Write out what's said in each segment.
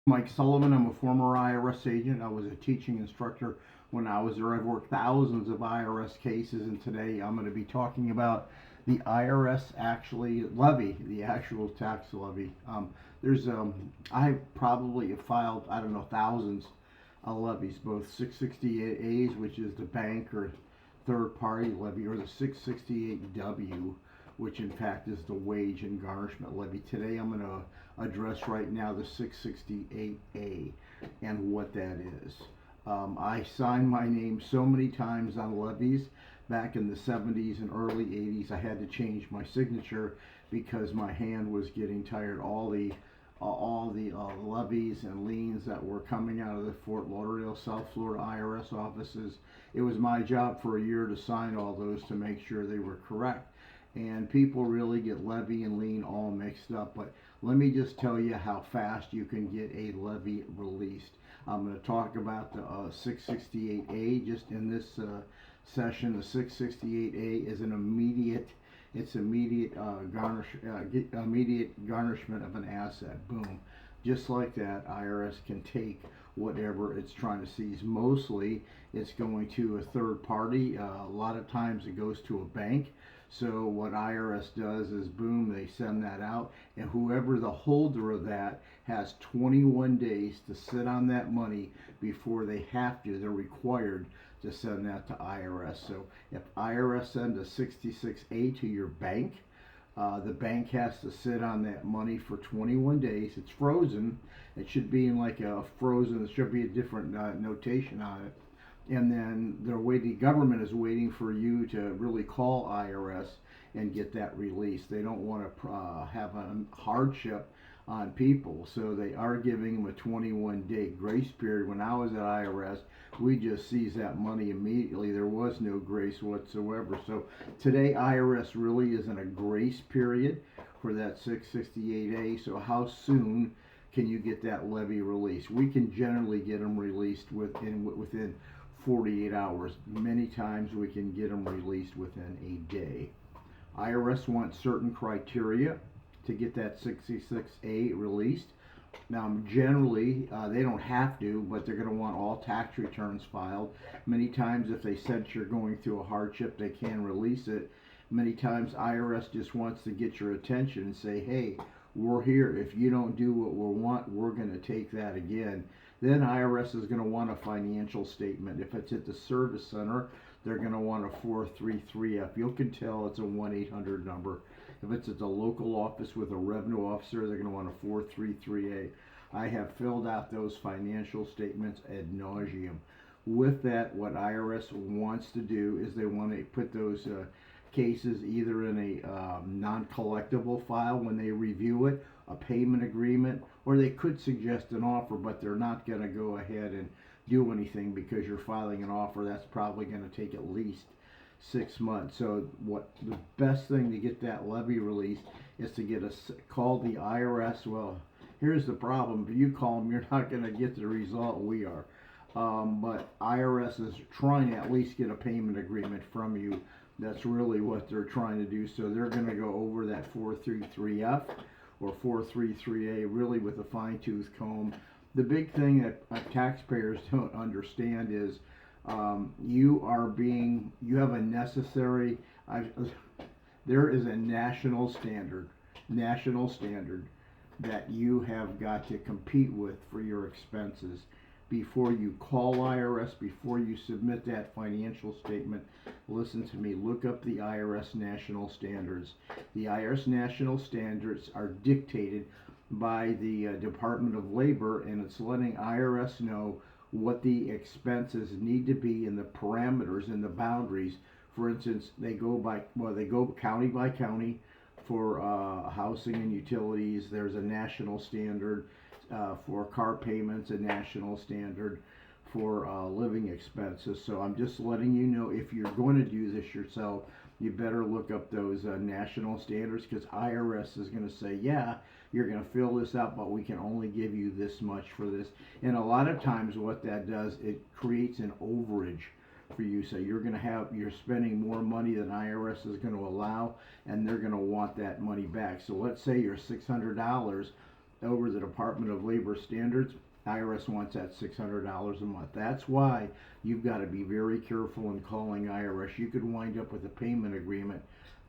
Mike Sullivan. I'm a former IRS agent. I was a teaching instructor when I was there. I've worked thousands of IRS cases, and today I'm going to be talking about the IRS actually levy, the actual tax levy. I probably have filed, I don't know, thousands of levies, both 668As, which is the bank or third party levy, or the 668W, which in fact is the wage and garnishment levy. Today I'm going to address right now the 668A and what that is. I signed my name so many times on levies back in the 70s and early 80s. I had to change my signature because my hand was getting tired. All the levies and liens that were coming out of the Fort Lauderdale, South Florida IRS offices. It was my job for a year to sign all those to make sure they were correct. And people really get levy and lien all mixed up. But let me just tell you how fast you can get a levy released. I'm going to talk about the 668A just in this session. The 668A is an immediate immediate garnishment of an asset. Boom. Just like that, IRS can take whatever it's trying to seize. Mostly it's going to a third party. A lot of times it goes to a bank. So what IRS does is, boom, they send that out, and whoever the holder of that has 21 days to sit on that money before they have to. They're required to send that to IRS. So if IRS sends a 66A to your bank, the bank has to sit on that money for 21 days. It's frozen. It should be in like a frozen, there should be a different notation on it. And then the government is waiting for you to really call IRS and get that released. They don't want to have a hardship on people, so they are giving them a 21-day grace period. When I was at IRS, we just seized that money immediately. There was no grace whatsoever. So today IRS really is in a grace period for that 668A. So how soon can you get that levy released? We can generally get them released within 48 hours. Many times we can get them released within a day. IRS wants certain criteria to get that 66A released. Now, generally, they don't have to, but they're going to want all tax returns filed. Many times, if they sense you're going through a hardship, they can release it. Many times, IRS just wants to get your attention and say, hey, we're here. If you don't do what we want, we're going to take that again. Then IRS is going to want a financial statement. If it's at the service center, they're going to want a 433F. You can tell it's a 1-800 number. If it's at the local office with a revenue officer, they're going to want a 433A. I have filled out those financial statements ad nauseum. With that, what IRS wants to do is they want to put those cases either in a non-collectible file when they review it, a payment agreement, or they could suggest an offer, but they're not going to go ahead and do anything because you're filing an offer. That's probably going to take at least 6 months. So what the best thing to get that levy released is to call the IRS. Well, here's the problem. If you call them, you're not going to get the result we are. But IRS is trying to at least get a payment agreement from you. That's really what they're trying to do. So they're going to go over that 433F or 433A really with a fine-tooth comb. The big thing that taxpayers don't understand is you have a necessary, there is a national standard that you have got to compete with for your expenses. Before you call IRS, before you submit that financial statement, listen to me, look up the IRS national standards. The IRS national standards are dictated by the Department of Labor, and it's letting IRS know what the expenses need to be in the parameters and the boundaries. For instance, they go county by county for housing and utilities. There's a national standard for car payments, a national standard for living expenses. So I'm just letting you know, if you're going to do this yourself, you better look up those national standards, because IRS is going to say, yeah, you're going to fill this out, but we can only give you this much for this. And a lot of times what that does, it creates an overage for you. So you're spending more money than IRS is going to allow, and they're going to want that money back. So let's say you're $600 over the Department of Labor standards, IRS wants that $600 a month. That's why you've got to be very careful in calling IRS. You could wind up with a payment agreement.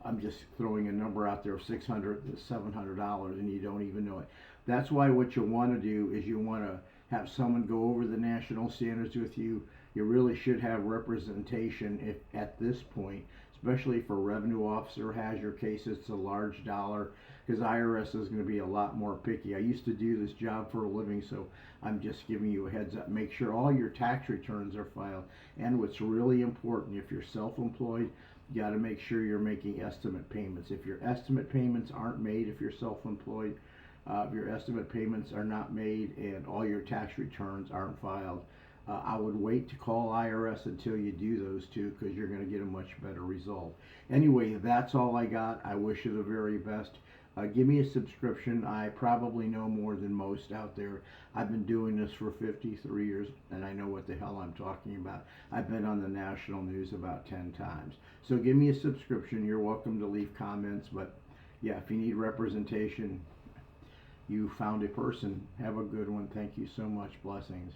I'm just throwing a number out there of $600 to $700 and you don't even know it. That's why what you want to do is you want to have someone go over the national standards with you. You really should have representation if at this point, especially if a revenue officer has your case, it's a large dollar, because IRS is going to be a lot more picky. I used to do this job for a living, so I'm just giving you a heads up. Make sure all your tax returns are filed. And what's really important, if you're self-employed, you got to make sure you're making estimate payments. If your estimate payments aren't made, if you're self-employed, if your estimate payments are not made and all your tax returns aren't filed, I would wait to call IRS until you do those two, because you're going to get a much better result. Anyway, that's all I got. I wish you the very best. Give me a subscription. I probably know more than most out there. I've been doing this for 53 years, and I know what the hell I'm talking about. I've been on the national news about 10 times. So give me a subscription. You're welcome to leave comments, but yeah, if you need representation, you found a person. Have a good one. Thank you so much. Blessings.